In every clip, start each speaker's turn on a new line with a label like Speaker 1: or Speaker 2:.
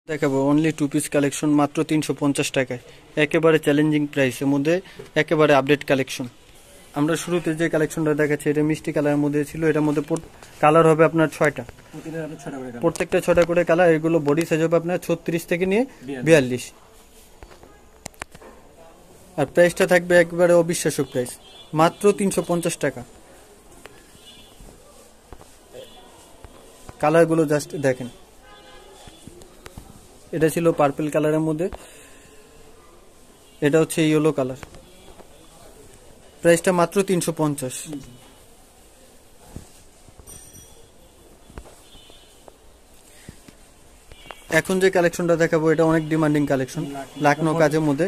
Speaker 1: দেখাবো only two piece collection মাত্র 350 টাকায়, একেবারে চ্যালেঞ্জিং প্রাইসের মধ্যে, একেবারে আপডেট কালেকশন। আমরা শুরুতে যে কালেকশনটা দেখাচ্ছি এটা মিষ্টি কালারের মধ্যে ছিল। এটার মধ্যে কালার হবে আপনার 6টা, প্রত্যেকটা 6টা করে কালার। এগুলো বডি সাইজ হবে আপনার 36 থেকে নিয়ে 42, আর প্রাইসটা থাকবে একবারে অবিশ্বাস্য প্রাইস, মাত্র 350 টাকা। কালারগুলো জাস্ট দেখেন, এটা ছিল পার্পল কালারের মধ্যে, এটা হচ্ছে ইয়েলো কালার, প্রাইসটা মাত্র 350। এখন যে কালেকশনটা দেখাবো এটা অনেক ডিমান্ডিং কালেকশন, লাকনো কাজের মধ্যে,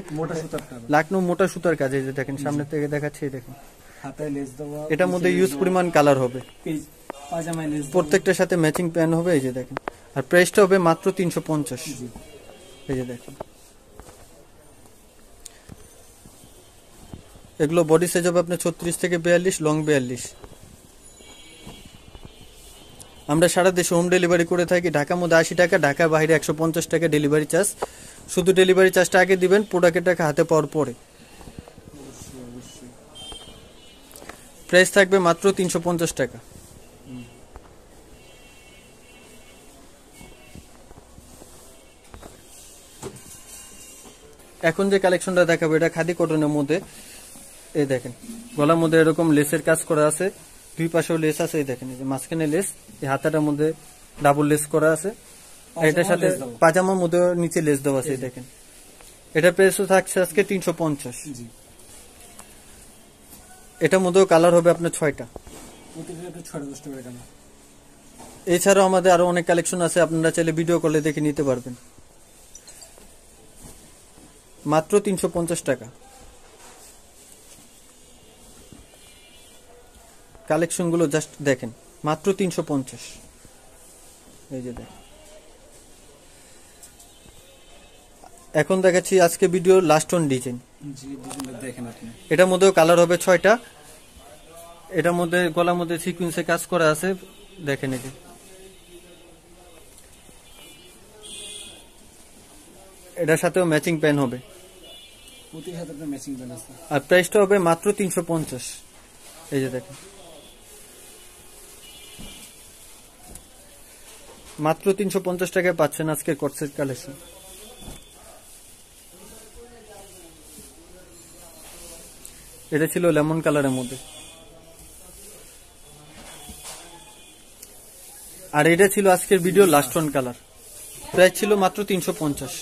Speaker 1: লাকনো মোটা সুতার কাজ। এই যে দেখেন সামনে থেকে দেখাচ্ছি, দেখেন এটার মধ্যে ইউজ পরিমাণ কালার হবে, প্রত্যেকটার সাথে ম্যাচিং প্যান্ট হবে। এই যে দেখেন, আর প্রাইসটা হবে মাত্র 350। এই যে দেখেন, এগুলো বডি সাইজ হবে আপনার 36 থেকে 42, লং 42। আমরা সারা দেশে হোম ডেলিভারি করে থাকি। ঢাকার মধ্যে 80 টাকা, ঢাকার বাইরে 150 টাকা ডেলিভারি চার্জ। শুধু ডেলিভারি চার্জটা আগে দিবেন, প্রোডাক্টের টাকা হাতে পাওয়ার পরে। প্রাইস থাকবে মাত্র 350 টাকা। এখন যে কালেকশনটা দেখাবো এটা খাদি কটনের মধ্যে। এই দেখেন গলার মধ্যে এরকম লেসের কাজ করা আছে, দুই পাশেও লেস আছে। এই দেখেন, এই যে মাঝখানে লেস, এই হাতাটার মধ্যে ডাবল লেস করা আছে, আর এটার সাথে পাজামার মধ্যে নিচে লেস দেওয়া আছে। দেখেন এটা প্রাইসও থাকছে আজকে 350। এটার মধ্যেও কালার হবে আপনার 6টা। এছাড়াও আমাদের আরো অনেক কালেকশন আছে, আপনারা চাইলে ভিডিও কলে দেখে নিতে পারবেন। মাত্র 350 টাকা। কালেকশন গুলো জাস্ট দেখেন, মাত্র 350। এই যে দেখেন, এখন দেখাচ্ছি আজকে ভিডিও লাস্ট অন ডিজাইন। এটার মধ্যেও কালার হবে 6টা। এটার মধ্যে গলার মধ্যে সিকুয়েন্সে কাজ করা আছে, দেখেন এই যে। এটার সাথেও ম্যাচিং প্যান হবে, আর প্রাইসটা হবে মাত্র 350। এই যে দেখেন, মাত্র 350 টাকায় পাচ্ছেন আজকের কটসেট কালেকশন। এটা ছিল লেমন কালারের মধ্যে, আর এটা ছিল আজকের video last one colour. Price ছিল মাত্র 350।